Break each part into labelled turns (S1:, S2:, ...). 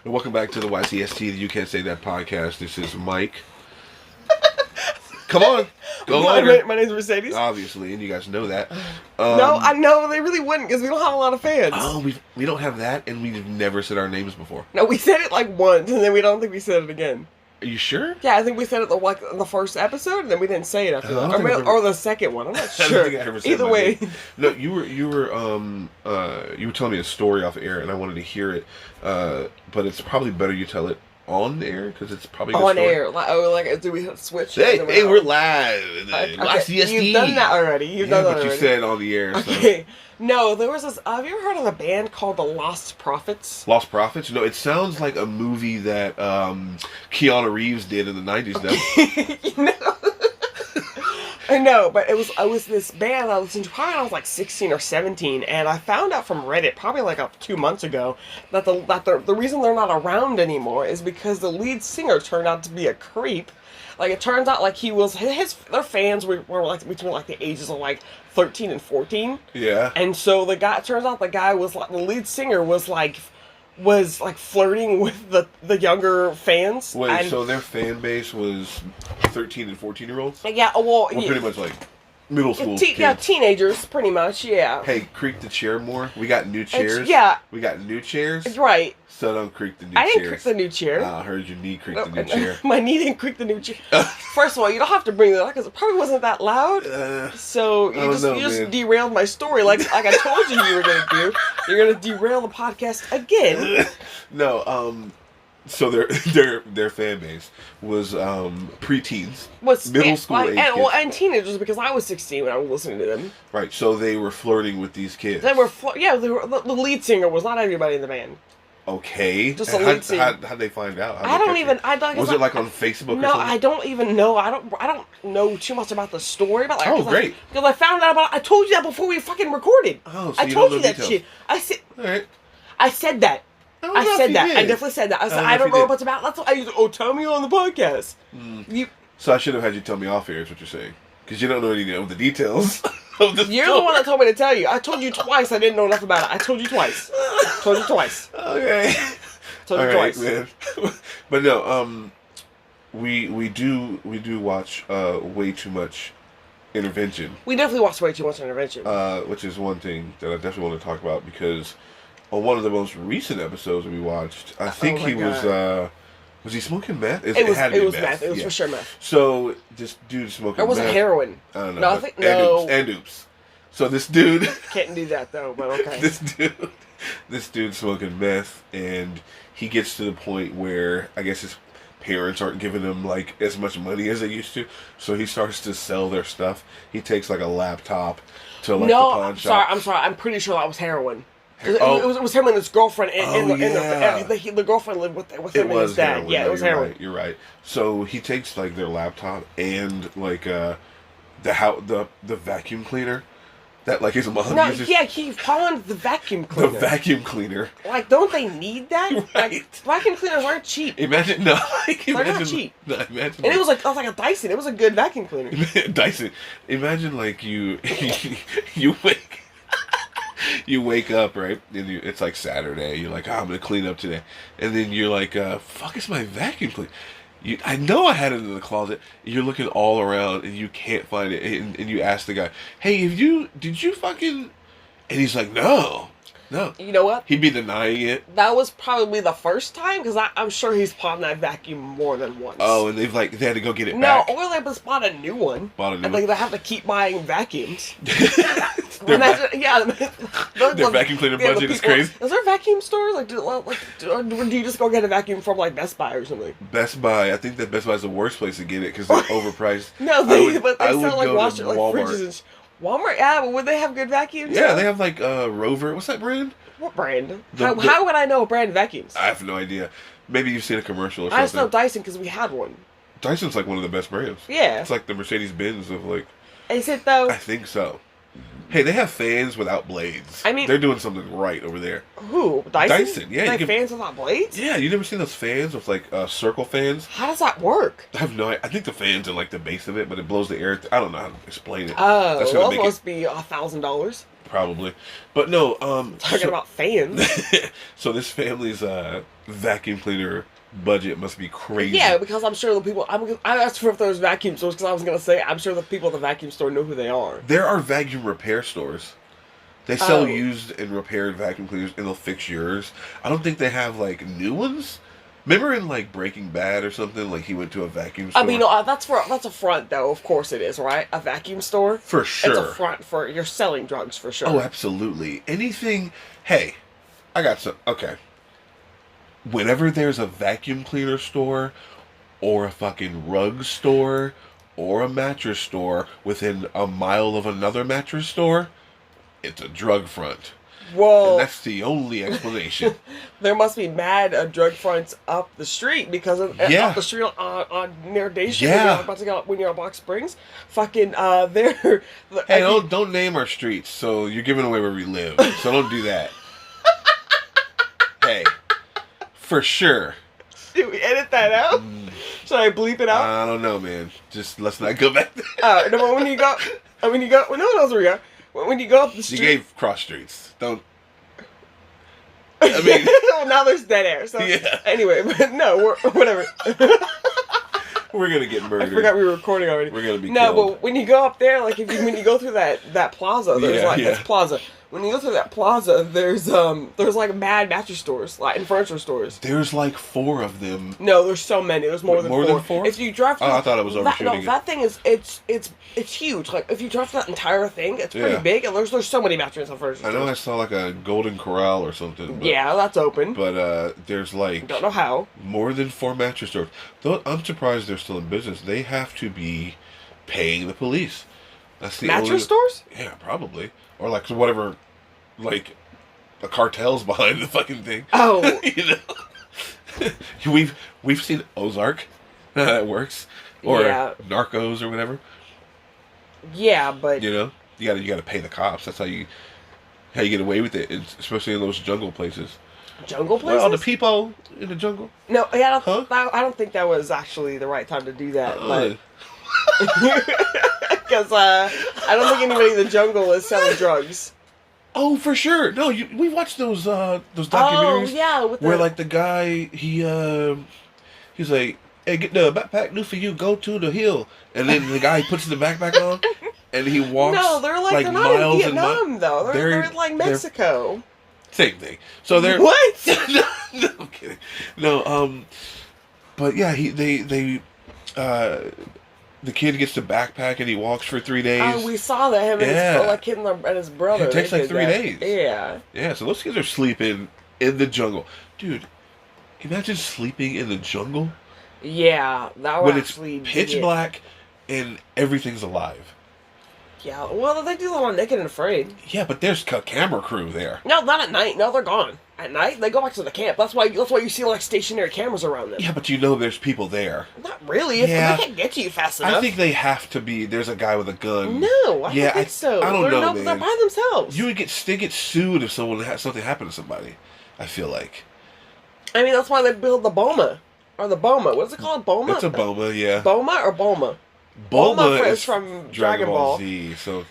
S1: Welcome back to the YCST, the You Can't Say That podcast. This is Mike. Come on. Go longer.
S2: My name's Mercedes.
S1: Obviously, and you guys know that.
S2: No, I know they really wouldn't because we don't have a lot of fans.
S1: Oh, we don't have that, and we've never said our names before.
S2: No, we said it like once, and then we don't think we said it again.
S1: Are you sure?
S2: Yeah, I think we said it in the first episode, and then we didn't say it after that. Or the second one. I'm not sure.
S1: I don't think I ever said
S2: Either way.
S1: Name. No, you were telling me a story off air, and I wanted to hear it. But it's probably better you tell it on air because it's probably a good
S2: on
S1: story.
S2: air. Do we switch?
S1: Hey, we're live.
S2: Okay,
S1: YCST.
S2: you've done that already. You've done that already.
S1: But you said on the air. So.
S2: Okay. No, there was this. Have you ever heard of a band called the Lost Prophets?
S1: Lost Prophets? No, it sounds like a movie that Keanu Reeves did in the 90s.
S2: You know? I know, but I was this band I listened to probably when I was like 16 or 17, and I found out from Reddit probably like 2 months ago that the reason they're not around anymore is because the lead singer turned out to be a creep. Like, it turns out, like, he was, their fans were like, between, like, the ages of, like, 13 and 14.
S1: Yeah.
S2: And so it turns out the guy was, like, the lead singer was flirting with the younger fans.
S1: Wait, so their fan base was 13 and 14-year-olds?
S2: Yeah, well...
S1: Well, pretty much, like, middle school kids.
S2: Yeah, teenagers, pretty much, yeah.
S1: Hey, creak the chair more. We got new chairs.
S2: Yeah.
S1: We got new chairs.
S2: Right.
S1: So don't creak the new
S2: I
S1: chairs.
S2: didn't creak the new chair.
S1: I heard your knee creak the new chair.
S2: My knee didn't creak the new chair. First of all, you don't have to bring that up because it probably wasn't that loud. So you just derailed my story like I told you were going to do. You're going to derail the podcast again.
S1: No, so their fan base was preteens, middle school age kids.
S2: And teenagers because I was 16 when I was listening to them.
S1: Right, so they were flirting with these kids.
S2: They were the lead singer was not everybody in the band.
S1: Okay.
S2: Just a lead singer.
S1: How'd they find out? Was it like on Facebook?
S2: No,
S1: or something?
S2: I don't even know. I don't know too much about the story.
S1: Great.
S2: Because I found out about. I told you that before we fucking recorded.
S1: Oh, so
S2: I told you that
S1: details.
S2: shit. I said.
S1: All right.
S2: I said that. I said that.
S1: Did.
S2: I definitely said that. I said I don't know what's about. That's what I used. Tell me on the podcast.
S1: So I should have had you tell me off air. Is what you're saying? Because you don't know any of the details. You're
S2: the one that told me to tell you. I told you twice. I didn't know enough about it. I told you twice.
S1: Okay.
S2: Told you twice.
S1: Man. But no, we do watch way too much Intervention.
S2: We definitely watch way too much Intervention.
S1: Which is one thing that I definitely want to talk about because on one of the most recent episodes we watched, I think was he smoking meth? It was
S2: meth. It was for sure meth.
S1: So this dude smoking meth.
S2: Or was it heroin?
S1: I don't know.
S2: No, I think no.
S1: And oops. So this dude
S2: can't do that though, but okay.
S1: This dude smoking meth, and he gets to the point where I guess his parents aren't giving him like as much money as they used to, so he starts to sell their stuff. He takes like a laptop to like the pawn shop.
S2: I'm sorry. I'm pretty sure that was heroin. It was him and his girlfriend. The girlfriend lived with him and his dad.
S1: Heroin.
S2: Yeah, it was heroin.
S1: You're right. So he takes like their laptop and like the vacuum cleaner that like his mom uses.
S2: Yeah, he pawned the vacuum cleaner.
S1: The vacuum cleaner.
S2: Like, don't they need that?
S1: Right.
S2: Like, vacuum cleaners aren't cheap.
S1: They're not cheap.
S2: No, imagine. And it was like a Dyson. It was a good vacuum cleaner.
S1: Dyson. Imagine like you wake up, right? And it's like Saturday. You're like, I'm gonna clean up today, and then you're like, fuck, it's my vacuum cleaner. I know I had it in the closet. You're looking all around and you can't find it, and you ask the guy, "Hey, did you fucking?" And he's like, "No."
S2: You know what?
S1: He'd be denying it.
S2: That was probably the first time because I'm sure he's pawned that vacuum more than once.
S1: Oh, and they had to go get it back.
S2: No, or they just bought a new one.
S1: And
S2: they have to keep buying vacuums.
S1: Their vacuum cleaner budget is crazy.
S2: Is there vacuum stores? Or do you just go get a vacuum from like Best Buy or something?
S1: Best Buy. I think that Best Buy is the worst place to get it because they're overpriced.
S2: No, they sell like washer, like fridges and Walmart. Yeah, but would they have good vacuums?
S1: Yeah, they have like Rover. What's that brand?
S2: What brand? How would I know a brand of vacuums?
S1: I have no idea. Maybe you've seen a commercial or something.
S2: I just know Dyson because we had one.
S1: Dyson's like one of the best brands.
S2: Yeah.
S1: It's like the Mercedes-Benz of like...
S2: Is it though?
S1: I think so. Hey, they have fans without blades. I mean... They're doing something right over there.
S2: Who? Dyson?
S1: Dyson, yeah.
S2: They have fans without blades?
S1: Yeah, you never seen those fans with like circle fans?
S2: How does that work?
S1: I have no idea. I think the fans are like the base of it, but it blows the air... I don't know how to explain it.
S2: Oh, those must be $1,000.
S1: Probably. But no,
S2: Talking about fans.
S1: so this family's vacuum cleaner budget must be crazy.
S2: Yeah, because I'm sure the people. I asked for if there was vacuum stores because I was gonna say I'm sure the people at the vacuum store know who they are.
S1: There are vacuum repair stores. They sell
S2: Oh.
S1: used and repaired vacuum cleaners, and they'll fix yours. I don't think they have like new ones. Remember in like Breaking Bad or something, like he went to a vacuum store.
S2: I mean, that's a front though. Of course it is, right? A vacuum store.
S1: For sure.
S2: It's a front for you're selling drugs for sure.
S1: Oh, absolutely. Anything. Hey, I got some. Okay. Whenever there's a vacuum cleaner store, or a fucking rug store, or a mattress store within a mile of another mattress store, it's a drug front.
S2: Well,
S1: And that's the only explanation.
S2: there must be mad drug fronts up the street because of
S1: Yeah.
S2: up the street on near Day Street
S1: Yeah.
S2: when you're about to go when you're on Box Springs. Fucking there.
S1: Hey, don't name our streets, so you're giving away where we live. So don't do that. Hey, for sure.
S2: Did we edit that out? Should I bleep it out?
S1: I don't know, man. Just let's not go back there.
S2: No, but when you go, well, no one knows where you are. When you go up the
S1: You
S2: street,
S1: gave cross streets. Don't. I mean,
S2: well, now there's dead air. So
S1: Yeah.
S2: anyway, but no, whatever.
S1: we're gonna get
S2: I
S1: murdered.
S2: forgot we were recording already.
S1: We're gonna be
S2: No,
S1: killed.
S2: but when you go up there, like when you go through that plaza, there's
S1: Yeah.
S2: it's plaza. When you go through that plaza, there's like mad mattress stores, like and furniture stores.
S1: There's like 4 of them.
S2: No, there's so many. There's more than
S1: More
S2: four.
S1: than 4?
S2: If you drive, through
S1: Oh, I thought it was overshooting it.
S2: that thing is it's huge. Like if you drive through that entire thing, it's pretty
S1: Yeah.
S2: big, and there's so many mattresses and furniture
S1: I know I
S2: stores.
S1: saw like a Golden Corral or something. But,
S2: Yeah, that's open.
S1: But there's like
S2: Don't know how.
S1: more than 4 mattress stores. Though I'm surprised they're still in business. They have to be paying the police. That's the
S2: Mattress
S1: only...
S2: stores?
S1: Yeah, probably. Or like whatever, like the cartel's behind the fucking thing.
S2: Oh.
S1: You know, we've seen Ozark. How that works, or
S2: Yeah.
S1: Narcos or whatever.
S2: Yeah, but
S1: You know, you gotta pay the cops. That's how you get away with it, especially in those jungle places.
S2: jungle places.
S1: Well, the people in the jungle.
S2: No, yeah,
S1: Huh?
S2: I don't think that was actually the right time to do that.
S1: Uh,
S2: Because I don't think anybody in the jungle is selling drugs.
S1: Oh, for sure. No, we watched those documentaries.
S2: Oh yeah, with
S1: Where like the guy he's like, hey, get the backpack new for you. Go to the hill, and then the guy puts the backpack on, and he walks.
S2: no, they're like they're not
S1: miles
S2: in
S1: and
S2: Vietnam though. They're in like
S1: they're-
S2: Mexico.
S1: Same thing. So they're
S2: What?
S1: no, I'm kidding. No, but yeah, the kid gets the backpack and he walks for 3 days.
S2: Oh, we saw that him and
S1: Yeah.
S2: his like him and his brother.
S1: It takes
S2: they
S1: like
S2: did
S1: 3
S2: that.
S1: days.
S2: Yeah.
S1: Yeah, so those kids are sleeping in the jungle, dude. Imagine sleeping in the jungle
S2: Yeah, that would
S1: when it's
S2: actually
S1: pitch
S2: be it.
S1: black and everything's alive.
S2: Yeah, well, they do that on Naked and Afraid.
S1: Yeah, but there's a camera crew there.
S2: No, not at night. No, they're gone. At night, they go back to the camp. That's why you see like stationary cameras around them.
S1: Yeah, but you know there's people there.
S2: Not really. If
S1: Yeah.
S2: they can't get to you fast enough.
S1: I think they have to be. There's a guy with a gun.
S2: No, I
S1: Yeah,
S2: don't think so.
S1: I don't
S2: They're
S1: know,
S2: They're
S1: man.
S2: by themselves.
S1: You would get sued if something happened to somebody. I feel like
S2: I mean, that's why they build the Boma. Or the Boma. What's it called? Boma?
S1: it's a Boma, yeah.
S2: Boma or Boma?
S1: Boma
S2: is
S1: is
S2: from Dragon Ball.
S1: Z. So,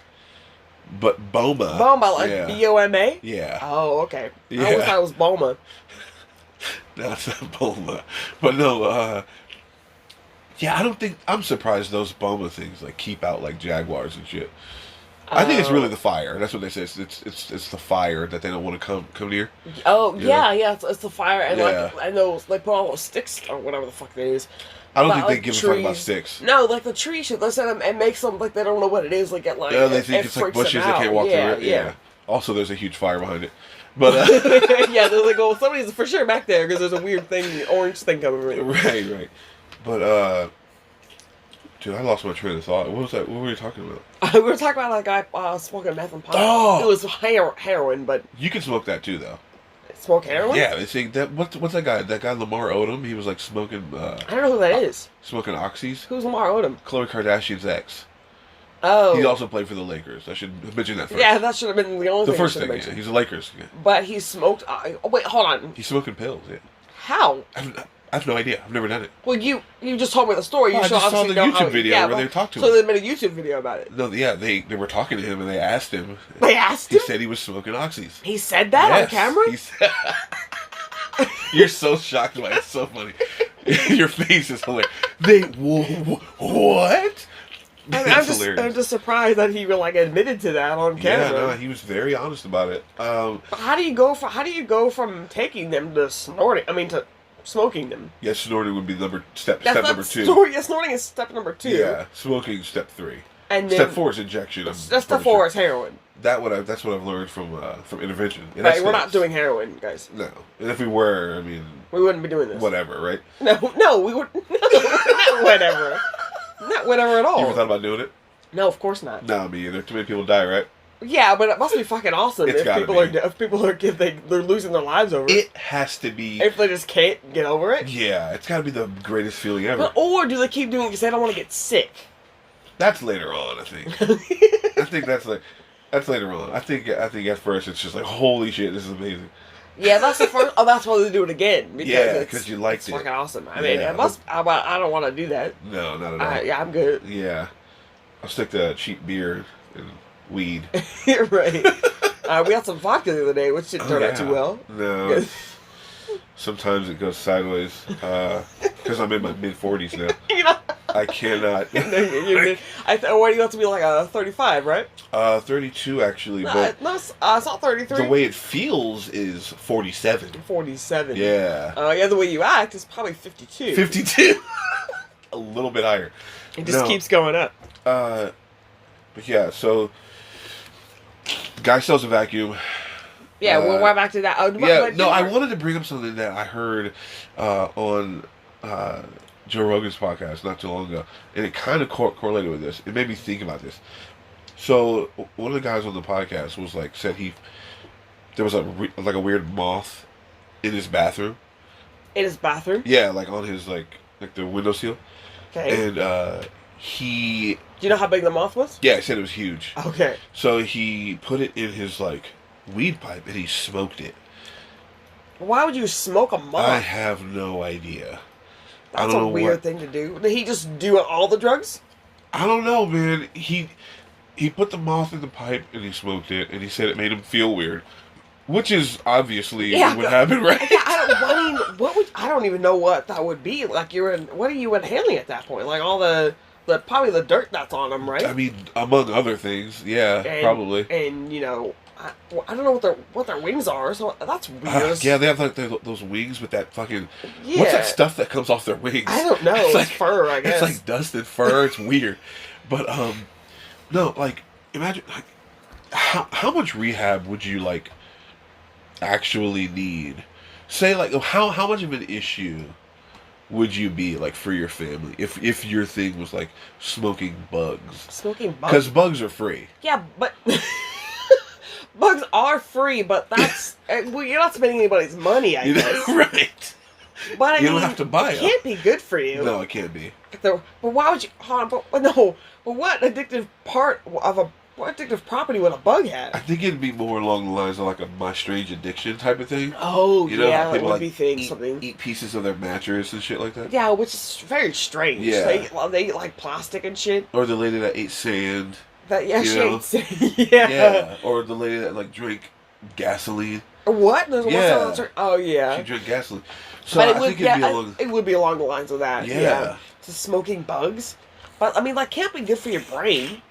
S1: but Boma.
S2: Boma, like
S1: yeah.
S2: B-O-M-A?
S1: Yeah,
S2: Oh, okay. I
S1: Yeah.
S2: always thought it was Boma.
S1: that's not Boma. But no, yeah, I don't think I'm surprised those Boma things like keep out like jaguars and shit. I think it's really the fire. That's what they say. It's the fire that they don't want to come near.
S2: Oh,
S1: Yeah.
S2: yeah. It's the fire. And
S1: Yeah.
S2: like, and those, they put all those sticks or whatever the fuck that is.
S1: I don't
S2: But,
S1: think they
S2: like,
S1: give a fuck about
S2: trees.
S1: sticks.
S2: No, like the tree shit. They said it makes them like they don't know what it is. Like it like
S1: Yeah, they think
S2: it
S1: it's like
S2: freaks them
S1: bushes. They
S2: out.
S1: can't walk
S2: Yeah,
S1: through it. Yeah. Also, there's a huge fire behind it. But
S2: Yeah, they're like, well, somebody's for sure back there because there's a weird thing, orange thing coming.
S1: right. But dude, I lost my train of thought. What was that? What were you talking about?
S2: We were talking about that guy smoking meth and pot.
S1: Oh!
S2: It was heroin, but
S1: You can smoke that too, though.
S2: smoke heroin.
S1: Yeah, they say that. What's that guy? That guy Lamar Odom. He was like smoking
S2: I don't know who that is.
S1: smoking oxys.
S2: Who's Lamar Odom?
S1: Khloe Kardashian's ex.
S2: Oh,
S1: He also played for the Lakers. I should mention that first.
S2: yeah, that should have been the only
S1: The
S2: thing
S1: first
S2: I should
S1: thing.
S2: have
S1: Yeah,
S2: mentioned.
S1: he's a Lakers. Yeah.
S2: But he smoked. Oh, wait, hold on.
S1: He's smoking pills. Yeah.
S2: How?
S1: I I have no idea. I've never done it.
S2: Well, you just told me the story. You
S1: I
S2: should
S1: just saw
S2: obviously
S1: the
S2: know
S1: YouTube
S2: how,
S1: video where they talked to him.
S2: So they made a YouTube video about it.
S1: No, yeah, they were talking to him and they asked him.
S2: They asked
S1: He
S2: him?
S1: said he was smoking oxys.
S2: He said that on camera?
S1: He said, you're so shocked by it. It's so funny. Your face is hilarious. What?
S2: I'm just surprised that he admitted to that on camera.
S1: Yeah, no, he was very honest about it.
S2: How do you go from taking them to snorting? I mean, to smoking them.
S1: Yeah, snorting would be step
S2: That's
S1: number 2.
S2: Snorting is step number 2.
S1: Yeah, smoking step 3.
S2: And then
S1: step 4 is injection.
S2: Step 4 is heroin.
S1: That's what I've learned from intervention. And
S2: Right, we're not doing heroin, guys.
S1: No, and if we were, I mean,
S2: we wouldn't be doing this.
S1: Whatever, right?
S2: No, we would. No, not whatever. Not whatever at all.
S1: You ever thought about doing it?
S2: No, of course not.
S1: No, me either. Too many people die, right?
S2: Yeah, but it must be fucking awesome
S1: It's
S2: if they're losing their lives over it.
S1: It has to be.
S2: If they just can't get over it.
S1: Yeah, it's got to be the greatest feeling ever.
S2: Or do they keep doing it because they don't want to get sick?
S1: That's later on, I think. I think that's later on. I think at first it's just like, holy shit, this is amazing.
S2: Yeah, that's the first. Oh, that's why they do it again.
S1: Because you liked it.
S2: It's fucking awesome. I mean, it must. I don't want to do that.
S1: No, not at all.
S2: Yeah, I'm good.
S1: Yeah, I'll stick to cheap beer and weed.
S2: You're right. We had some vodka the other day, which didn't turn out too well.
S1: No. Sometimes it goes sideways because I'm in my mid-40s now.
S2: You know?
S1: I cannot.
S2: What do you have to be like a 35, right?
S1: 32 actually, but
S2: it's not 33.
S1: the way it feels is 47.
S2: 47.
S1: Yeah.
S2: Yeah, the way you act is probably 52.
S1: 52. A little bit higher.
S2: It just keeps going up.
S1: But yeah, so guy sells a vacuum.
S2: Yeah, we're back to that.
S1: I wanted to bring up something that I heard on Joe Rogan's podcast not too long ago, and it kind of correlated with this. It made me think about this. So one of the guys on the podcast was said there was a weird moth in his bathroom.
S2: In his bathroom?
S1: Yeah, on his like the windowsill.
S2: Okay.
S1: And do
S2: you know how big the moth was?
S1: Yeah, he said it was huge.
S2: Okay.
S1: So he put it in his weed pipe and he smoked it.
S2: Why would you smoke a moth?
S1: I have no idea.
S2: That's a weird thing to do. Did he just do all the drugs?
S1: I don't know, man. He put the moth in the pipe and he smoked it, and he said it made him feel weird, which is obviously what happened, right?
S2: I don't even know what that would be. What are you inhaling at that point? All the probably the dirt that's on them, right?
S1: I mean, among other things, yeah, probably.
S2: And I don't know what their wings are, so that's weird.
S1: Yeah, they have those wings with that fucking. Yeah. What's that stuff that comes off their wings?
S2: I don't know. It's fur, I guess.
S1: It's like Dustin fur. It's weird, but no, imagine how much rehab would you actually need? Say how much of an issue would you be for your family if your thing was smoking bugs?
S2: Smoking bugs?
S1: Because bugs are free.
S2: Yeah, but. Bugs are free, but that's you're not spending anybody's money, I guess.
S1: Right.
S2: But
S1: you don't have to buy it.
S2: It can't be good for you.
S1: No, it can't be.
S2: But why would you? But what addictive property would a bug have?
S1: I think it'd be more along the lines of a My Strange Addiction type of thing.
S2: Oh,
S1: yeah,
S2: people would be things something.
S1: Eat pieces of their mattress and shit like that.
S2: Yeah, which is very strange.
S1: Yeah,
S2: they eat plastic and shit.
S1: Or the lady that ate sand.
S2: She ate sand. Yeah.
S1: Or the lady that drank gasoline.
S2: What? Oh yeah.
S1: She drank gasoline. So
S2: but
S1: it
S2: would be along the lines of that.
S1: Yeah.
S2: To smoking bugs, but I mean, can't be good for your brain.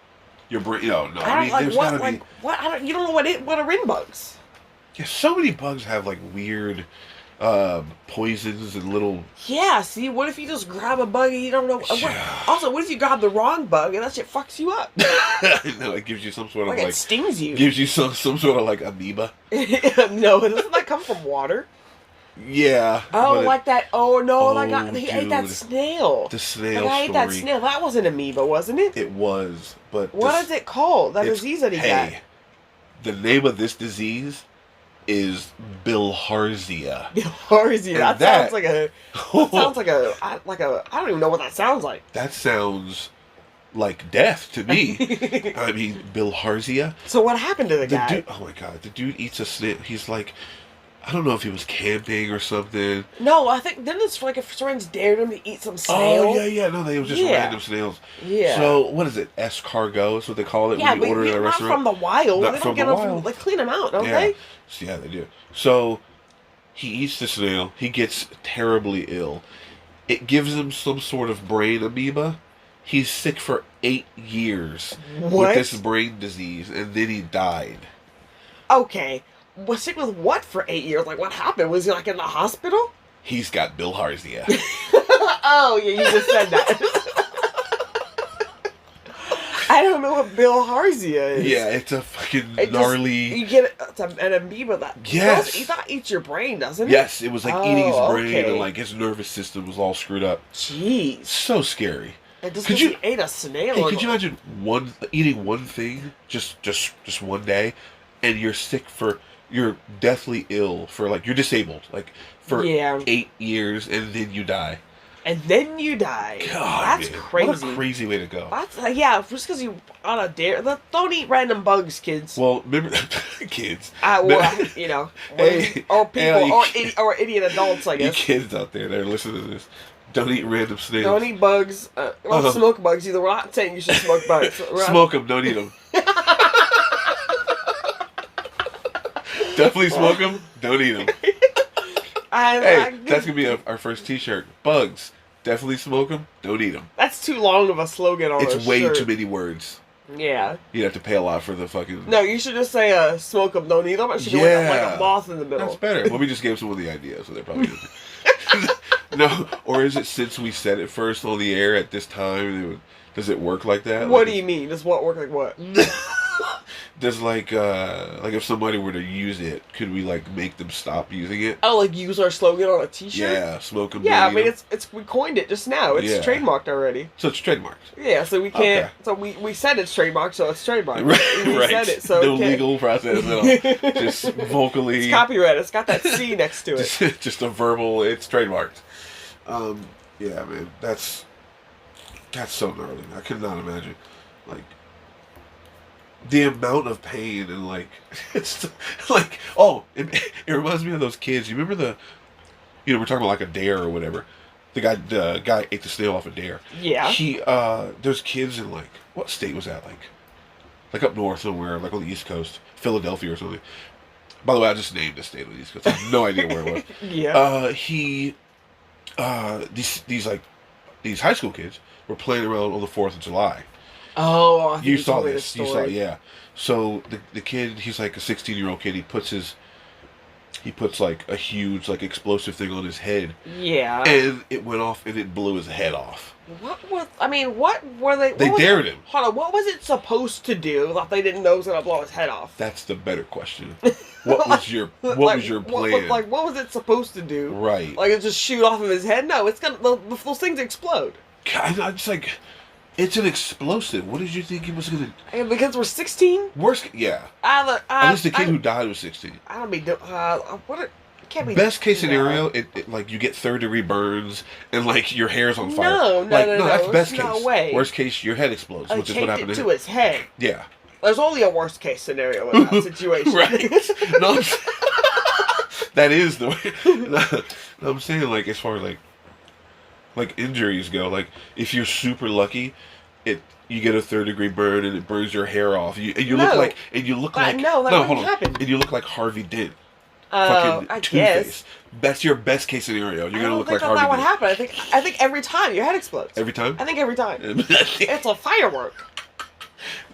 S1: Your brain? No.
S2: I mean, there's gotta be. What? You don't know what are in bugs.
S1: Yeah, so many bugs have weird poisons and little.
S2: Yeah. See, what if you just grab a bug and you don't know? Also, what if you grab the wrong bug and that shit fucks you up?
S1: No, it gives you some sort of
S2: it stings you.
S1: Gives you some sort of amoeba.
S2: No, doesn't that come from water?
S1: Yeah.
S2: Oh, that. Oh no! He ate that snail.
S1: The snail.
S2: I ate that snail. That was an amoeba, wasn't it?
S1: It was, but
S2: what is it called? That disease that he got.
S1: The name of this disease is Harzia.
S2: Harzia. That sounds like a. I don't even know what that sounds like.
S1: That sounds like death to me. I mean, Harzia.
S2: So what happened to the guy?
S1: Oh my god! The dude eats a snail. He's I don't know if he was camping or something.
S2: No, I think then it's like if friends dared him to eat some snail.
S1: Oh yeah. No, they were just random snails.
S2: Yeah.
S1: So what is it? Escargot is what they call it when you order at a
S2: not
S1: restaurant.
S2: from the wild.
S1: Not
S2: they
S1: from
S2: don't get
S1: the
S2: them.
S1: wild.
S2: They clean them out, don't
S1: Yeah.
S2: they?
S1: Yeah, they do. So he eats the snail. He gets terribly ill. It gives him some sort of brain amoeba. He's sick for 8 years with this brain disease, and then he died.
S2: Okay. Was sick with what for 8 years? Like, what happened? Was he, like, in the hospital?
S1: He's got Bill Harzia.
S2: Oh, yeah, you just said that. I don't know what Bill Harzia is.
S1: Yeah, it's a fucking gnarly...
S2: You get an amoeba that...
S1: Yes.
S2: That eats your brain, doesn't it?
S1: Yes, it was like eating his brain,
S2: okay.
S1: and like his nervous system was all screwed up.
S2: Jeez.
S1: So scary.
S2: And just because he ate a snail.
S1: Hey, could you imagine eating one thing just one day, and you're sick for... You're deathly ill for, like, you're disabled, like, for 8 years, and then you die.
S2: And then you die.
S1: God,
S2: that's
S1: man.
S2: crazy.
S1: What a crazy way to go.
S2: That's, just because you on a dare. Don't eat random bugs, kids.
S1: Well, remember, kids.
S2: You know,
S1: Hey,
S2: or people,
S1: hey,
S2: or idiot adults, I
S1: you
S2: guess.
S1: kids out there that are listening to this, don't eat random snails.
S2: Don't eat bugs. Smoke bugs either. We're not saying you should smoke bugs.
S1: Smoke them, don't eat them. Definitely smoke them, don't eat them. Hey, that's going to be our first t-shirt. Bugs, definitely smoke them, don't eat them.
S2: That's too long of a slogan on
S1: It's way
S2: shirt.
S1: too many words.
S2: Yeah.
S1: You'd have to pay a lot for the fucking...
S2: No, you should just say, smoke them, don't eat them. It should be like a moth in the middle.
S1: That's better. Well, we just gave someone the idea, so they're probably... No, or is it since we said it first on the air at this time, does it work like that?
S2: What do you mean? Does what work like what?
S1: Does like if somebody were to use it, could we like make them stop using it?
S2: Oh, like use our slogan on a T-shirt?
S1: Yeah, smoke them.
S2: Yeah, I mean we coined it just now. It's trademarked already.
S1: So it's trademarked.
S2: Yeah, so we can't. Okay. So we said it's trademarked, so it's trademarked.
S1: Right.
S2: Said it, so
S1: no legal process at all. Just vocally.
S2: It's copyrighted. It's got that C next to it.
S1: Just a verbal. It's trademarked. Yeah, man, that's so gnarly. I could not imagine, like. The amount of pain and like it's like it reminds me of those kids. You remember we're talking about like a dare or whatever. The guy ate the snail off a dare.
S2: Yeah.
S1: There's kids in like what state was that like up north somewhere like on the East Coast, Philadelphia or something. By the way, I just named the state on the East Coast. I have no idea where it was.
S2: Yeah.
S1: These high school kids were playing around on the 4th of July.
S2: Oh, I think
S1: you saw this. You saw, yeah. So the kid, he's like a 16-year-old kid. He puts like a huge like explosive thing on his head.
S2: Yeah.
S1: And it went off and it blew his head off.
S2: What were they?
S1: They dared him.
S2: Hold on. What was it supposed to do that they didn't know was gonna blow his head off?
S1: That's the better question. What was your plan?
S2: What was it supposed to do?
S1: Right.
S2: Like it just shoot off of his head? No, it's gonna those things explode.
S1: God, it's like. It's an explosive. What did you think he was gonna?
S2: Because we're 16.
S1: Yeah.
S2: At
S1: least the kid who died was 16.
S2: I don't mean what. It can't be.
S1: Best case scenario, it like you get 3rd-degree burns and like your hair's on fire.
S2: No.
S1: That's best case.
S2: No way.
S1: Worst case, your head explodes, which is what happened
S2: to his head.
S1: Yeah.
S2: There's only a worst case scenario in that situation.
S1: Right. No, that is the way. No, I'm saying like as far as like injuries go, like if you're super lucky, you get a 3rd-degree burn and it burns your hair off. You look like
S2: wouldn't happen.
S1: And you look like Harvey Dent.
S2: I guess
S1: that's your best case scenario. You're gonna look like Harvey.
S2: That would happen. I think every time your head explodes.
S1: Every time.
S2: I think every time. It's a firework.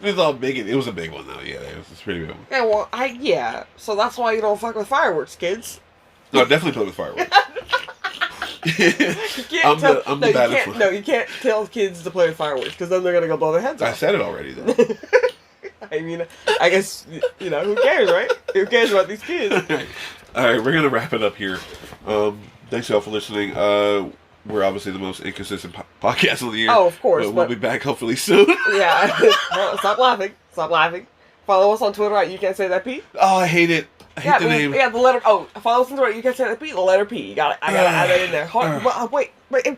S1: It was all big. It was a big one though. Yeah, it was pretty big one.
S2: Yeah, well, So that's why you don't fuck with fireworks, kids.
S1: No, definitely play with fireworks.
S2: You can't tell kids to play with fireworks because then they're gonna go blow their heads off.
S1: I said it already though.
S2: I mean, I guess who cares, right? Who cares about these kids?
S1: All right, we're gonna wrap it up here. Thanks y'all for listening. We're obviously the most inconsistent podcast of the year.
S2: Oh, of course.
S1: But we'll be back hopefully soon.
S2: Yeah. Stop laughing. Follow us on Twitter at You Can't Say That P.
S1: Oh, I hate it. I hate the name.
S2: Yeah, the letter. Oh, follow us on Twitter. You Can't Say That P. The letter P. You got it. I gotta add that in there. Wait.